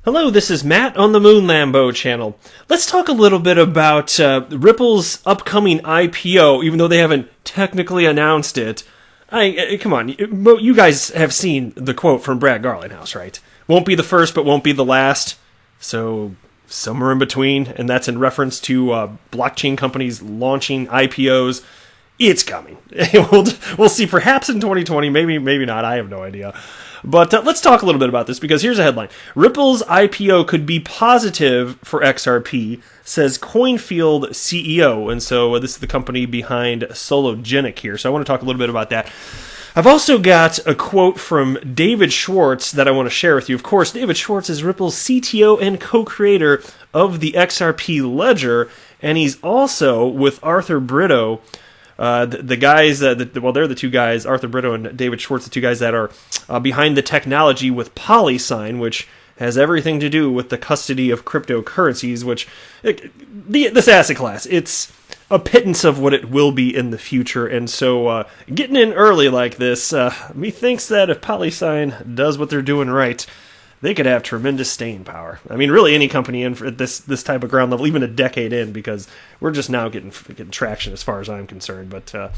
Hello, this is Matt on the Moon Lambo channel. Let's talk a little bit about Ripple's upcoming IPO, even though they haven't technically announced it. Come on, you guys have seen the quote from Brad Garlinghouse, right? Won't be the first, but won't be the last. So, somewhere in between, and that's in reference to blockchain companies launching IPOs. It's coming. We'll see, perhaps in 2020, maybe not, I have no idea. But let's talk a little bit about this, because here's a headline. Ripple's IPO could be positive for XRP, says CoinField CEO. And so this is the company behind SoloGenic here. So I want to talk a little bit about that. I've also got a quote from David Schwartz that I want to share with you. Of course, David Schwartz is Ripple's CTO and co-creator of the XRP ledger, and he's also with Arthur Brito. The guys, they're the two guys, Arthur Brito and David Schwartz, the two guys that are behind the technology with PolySign, which has everything to do with the custody of cryptocurrencies, which, this asset class, it's a pittance of what it will be in the future. And so getting in early like this, methinks that if PolySign does what they're doing right, they could have tremendous staying power. I mean, really any company in at this type of ground level, even a decade in, because we're just now getting traction as far as I'm concerned. But I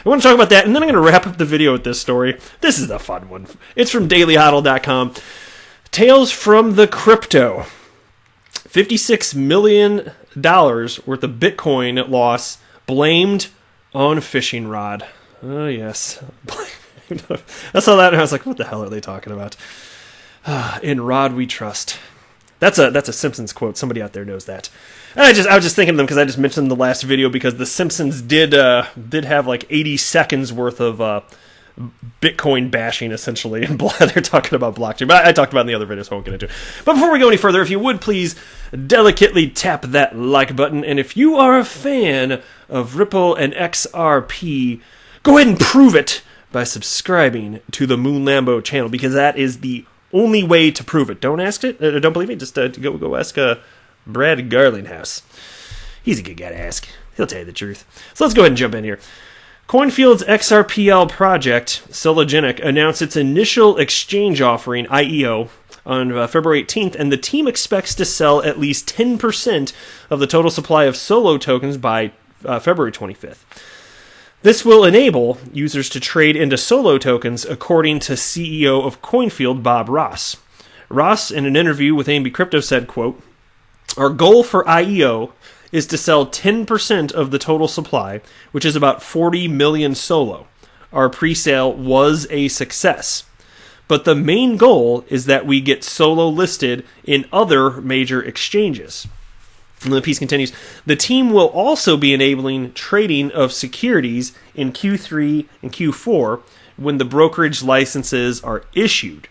want to talk about that, and then I'm going to wrap up the video with this story. This is a fun one. It's from dailyhodl.com. Tales from the crypto. $56 million worth of Bitcoin loss blamed on fishing rod. Oh, yes. I saw that and I was like, what the hell are they talking about? In Rod we trust. That's a Simpsons quote. Somebody out there knows that. And I was just thinking of them because I just mentioned in the last video, because the Simpsons did have like 80 seconds worth of Bitcoin bashing, essentially, and they're talking about blockchain. But I talked about it in the other videos, so I won't get into it. But before we go any further, if you would please delicately tap that like button, and if you are a fan of Ripple and XRP, go ahead and prove it by subscribing to the Moon Lambo channel, because that is the only way to prove it. Don't ask it. Don't believe me. Just go ask Brad Garlinghouse. He's a good guy to ask. He'll tell you the truth. So let's go ahead and jump in here. CoinField's XRPL project, SoloGenic, announced its initial exchange offering, IEO, on February 18th, and the team expects to sell at least 10% of the total supply of Solo tokens by February 25th. This will enable users to trade into Solo tokens, according to CEO of CoinField, Bob Ross. Ross, in an interview with AMB Crypto, said, quote, "Our goal for IEO is to sell 10% of the total supply, which is about 40 million Solo. Our pre-sale was a success. But the main goal is that we get Solo listed in other major exchanges." And the piece continues, "The team will also be enabling trading of securities in Q3 and Q4 when the brokerage licenses are issued."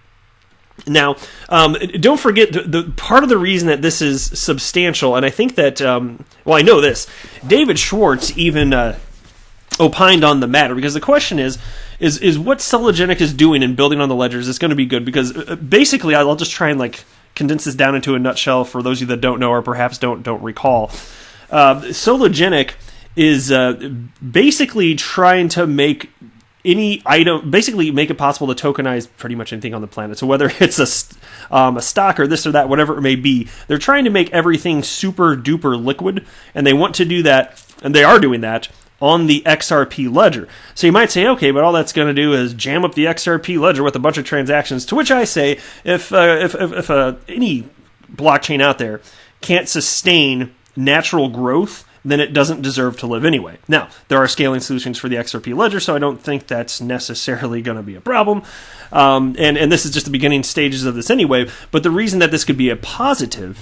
Now, don't forget, the part of the reason that this is substantial, and I think that, I know this, David Schwartz even opined on the matter, because the question is what SoloGenic is doing in building on the ledgers is going to be good, because basically, I'll just try and condense this down into a nutshell for those of you that don't know or perhaps don't recall. SoloGenic is basically trying to make any item, basically make it possible to tokenize pretty much anything on the planet. So whether it's a stock or this or that, whatever it may be, they're trying to make everything super duper liquid, and they want to do that, and they are doing that on the XRP ledger. So you might say, okay, but all that's going to do is jam up the XRP ledger with a bunch of transactions. To which I say, if any blockchain out there can't sustain natural growth, then it doesn't deserve to live anyway. Now, there are scaling solutions for the XRP ledger, so I don't think that's necessarily going to be a problem. And this is just the beginning stages of this anyway. But the reason that this could be a positive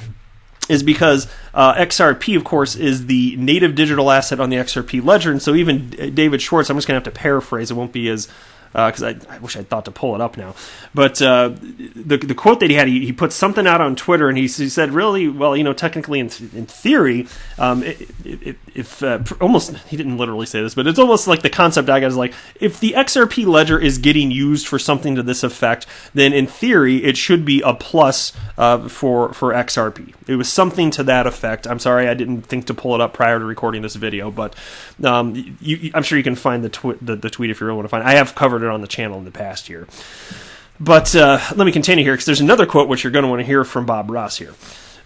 is because XRP, of course, is the native digital asset on the XRP ledger. And so even David Schwartz, I'm just going to have to paraphrase, it won't be as, because I wish I'd thought to pull it up now. But the quote that he had, he put something out on Twitter, and he said, really, well, technically in theory, if almost, he didn't literally say this, but it's almost like the concept I got is like, if the XRP ledger is getting used for something to this effect, then in theory, it should be a plus for XRP. It was something to that effect. I'm sorry, I didn't think to pull it up prior to recording this video, but I'm sure you can find the tweet if you really want to find it. I have covered it on the channel in the past year. But let me continue here, because there's another quote which you're going to want to hear from Bob Ross here.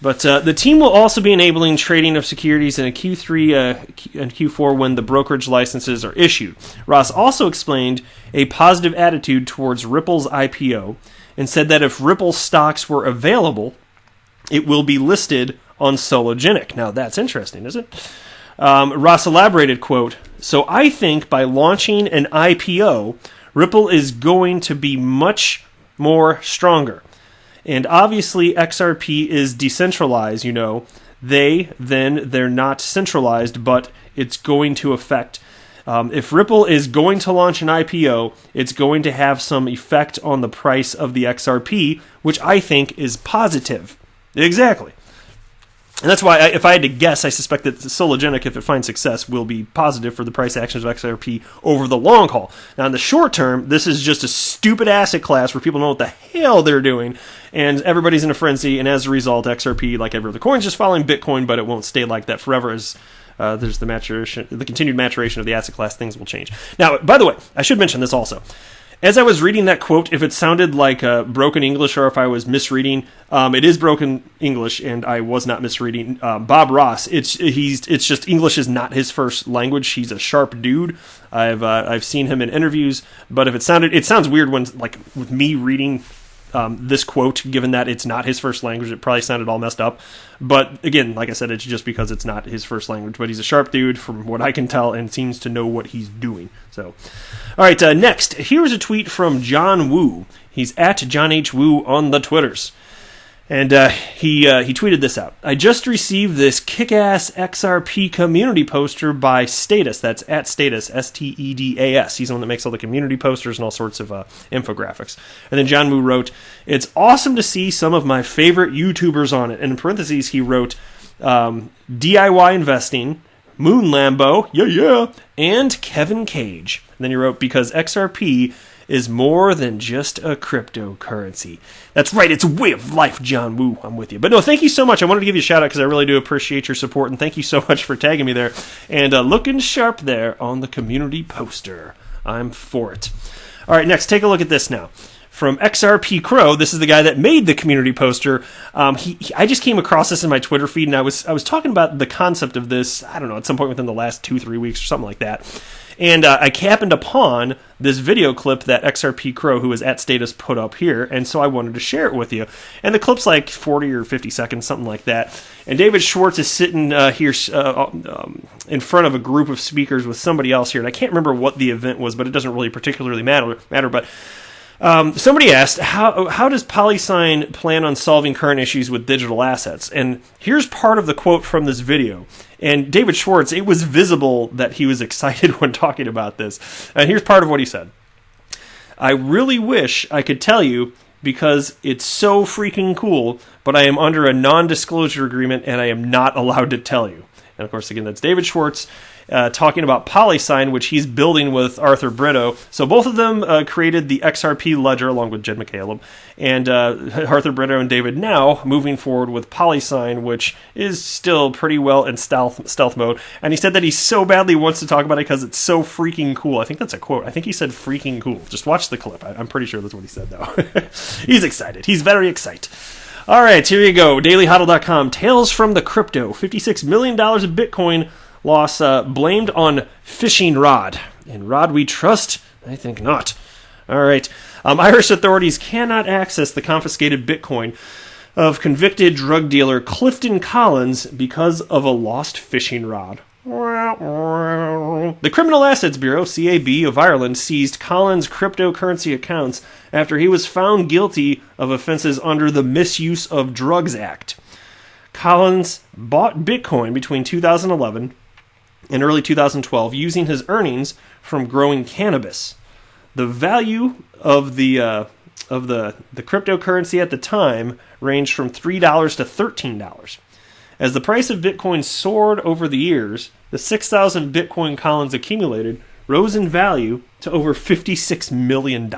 But the team will also be enabling trading of securities in a Q3 and Q4 when the brokerage licenses are issued. Ross also explained a positive attitude towards Ripple's IPO and said that if Ripple stocks were available, it will be listed on SoloGenic. Now, that's interesting, isn't it? Ross elaborated, quote, "So I think by launching an IPO, Ripple is going to be much more stronger. And obviously XRP is decentralized, they're not centralized, but it's going to affect. If Ripple is going to launch an IPO, it's going to have some effect on the price of the XRP, which I think is positive." Exactly. And that's why, if I had to guess, I suspect that SoloGenic, if it finds success, will be positive for the price actions of XRP over the long haul. Now, in the short term, this is just a stupid asset class where people know what the hell they're doing, and everybody's in a frenzy, and as a result, XRP, like every other coin, is just following Bitcoin, but it won't stay like that forever as there's the continued maturation of the asset class. Things will change. Now, by the way, I should mention this also. As I was reading that quote, if it sounded like broken English or if I was misreading, it is broken English, and I was not misreading. Bob Ross, it's just English is not his first language. He's a sharp dude. I've seen him in interviews, but if it sounds weird when, like, with me reading this quote, given that it's not his first language, it probably sounded all messed up. But again, like I said, it's just because it's not his first language. But he's a sharp dude, from what I can tell, and seems to know what he's doing. So, all right, next, here's a tweet from John Woo. He's at John H. Woo on the Twitters. And he tweeted this out. "I just received this kick-ass XRP community poster by Status." That's at Status, S-T-E-D-A-S. He's the one that makes all the community posters and all sorts of infographics. And then John Woo wrote, "It's awesome to see some of my favorite YouTubers on it." And in parentheses, he wrote, DIY Investing, Moon Lambo, and Kevin Cage. And then he wrote, "Because XRP is more than just a cryptocurrency." That's right, it's a way of life, John Woo. I'm with you. But no, thank you so much. I wanted to give you a shout out because I really do appreciate your support, and thank you so much for tagging me there and looking sharp there on the community poster. I'm for it. All right, next, take a look at this now. From XRP Crow, this is the guy that made the community poster. I just came across this in my Twitter feed, and I was talking about the concept of this, I don't know, at some point within the last 2-3 weeks or something like that. And I happened upon this video clip that XRP Crow, who is at Status, put up here, and so I wanted to share it with you. And the clip's like 40 or 50 seconds, something like that. And David Schwartz is sitting here in front of a group of speakers with somebody else here, and I can't remember what the event was, but it doesn't really particularly matter. But somebody asked, how does PolySign plan on solving current issues with digital assets? And here's part of the quote from this video. And David Schwartz, it was visible that he was excited when talking about this. And here's part of what he said. "I really wish I could tell you because it's so freaking cool, but I am under a non-disclosure agreement and I am not allowed to tell you." And of course, again, that's David Schwartz talking about PolySign, which he's building with Arthur Brito. So both of them created the XRP ledger along with Jed McCaleb. And Arthur Brito and David now moving forward with PolySign, which is still pretty well in stealth mode. And he said that he so badly wants to talk about it because it's so freaking cool. I think that's a quote. I think he said freaking cool. Just watch the clip. I'm pretty sure that's what he said, though. He's excited. He's very excited. All right, here you go. DailyHodl.com. Tales from the crypto. $56 million of Bitcoin loss blamed on fishing rod. In rod we trust? I think not. All right. Irish authorities cannot access the confiscated Bitcoin of convicted drug dealer Clifton Collins because of a lost fishing rod. The Criminal Assets Bureau, CAB, of Ireland seized Collins' cryptocurrency accounts after he was found guilty of offenses under the Misuse of Drugs Act. Collins bought Bitcoin between 2011 and early 2012 using his earnings from growing cannabis. The value of the cryptocurrency at the time ranged from $3 to $13. As the price of Bitcoin soared over the years, the 6,000 Bitcoin Collins accumulated rose in value to over $56 million.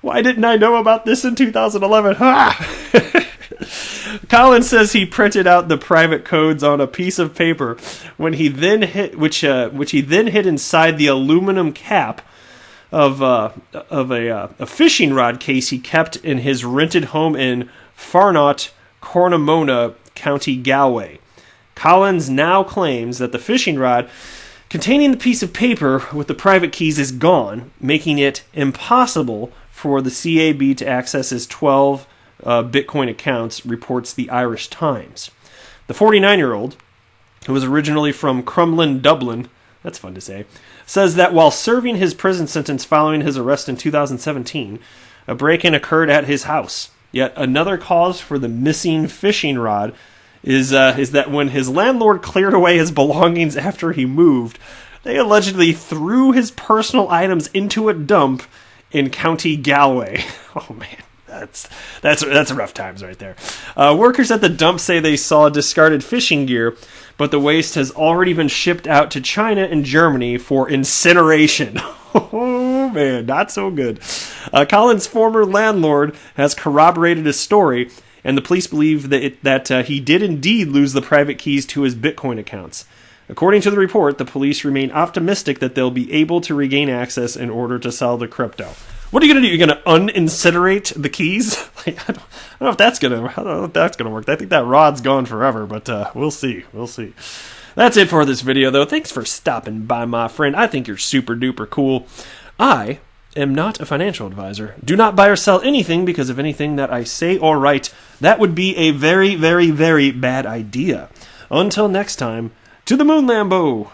Why didn't I know about this in 2011? Collins says he printed out the private codes on a piece of paper which he then hid inside the aluminum cap of a fishing rod case he kept in his rented home in Farnot, Cornamona, County Galway. Collins now claims that the fishing rod containing the piece of paper with the private keys is gone, making it impossible for the CAB to access his 12 Bitcoin accounts, reports the Irish Times. The 49-year-old, who was originally from Crumlin, Dublin, that's fun to say, says that while serving his prison sentence following his arrest in 2017, a break-in occurred at his house. Yet another cause for the missing fishing rod is that when his landlord cleared away his belongings after he moved, they allegedly threw his personal items into a dump in County Galway. Oh man, that's rough times right there. Workers at the dump say they saw discarded fishing gear, but the waste has already been shipped out to China and Germany for incineration. Oh man, not so good. Collins' former landlord has corroborated his story, and the police believe that he did indeed lose the private keys to his Bitcoin accounts. According to the report, the police remain optimistic that they'll be able to regain access in order to sell the crypto. What are you going to do? You're going to unincinerate the keys? I don't know if that's going to work. I think that rod's gone forever, but we'll see. We'll see. That's it for this video, though. Thanks for stopping by, my friend. I think you're super duper cool. I am not a financial advisor. Do not buy or sell anything because of anything that I say or write. That would be a very, very, very bad idea. Until next time, to the moon, Lambo!